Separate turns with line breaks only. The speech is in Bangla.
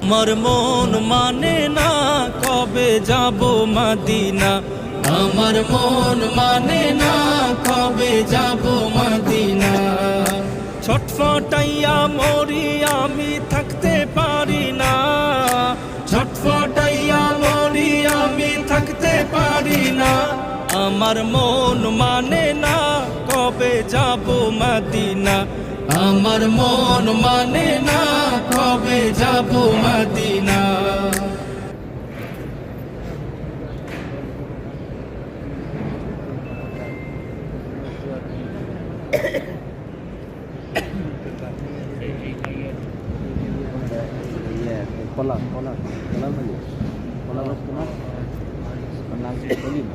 আমার মন মানে না কবে যাব মদিনা, আমার মন মানে না কবে যাব মদিনা। ছটফটাইয়া মরি আমি থাকতে পারি না, ছটফটাইয়া মরি আমি থাকতে পারি না। আমার মন মানে না কবে যাব মদিনা, আমার মন মানে না কবে যাব Medina.
Kolam lagi. Kolam mas kenal. Menang Selim.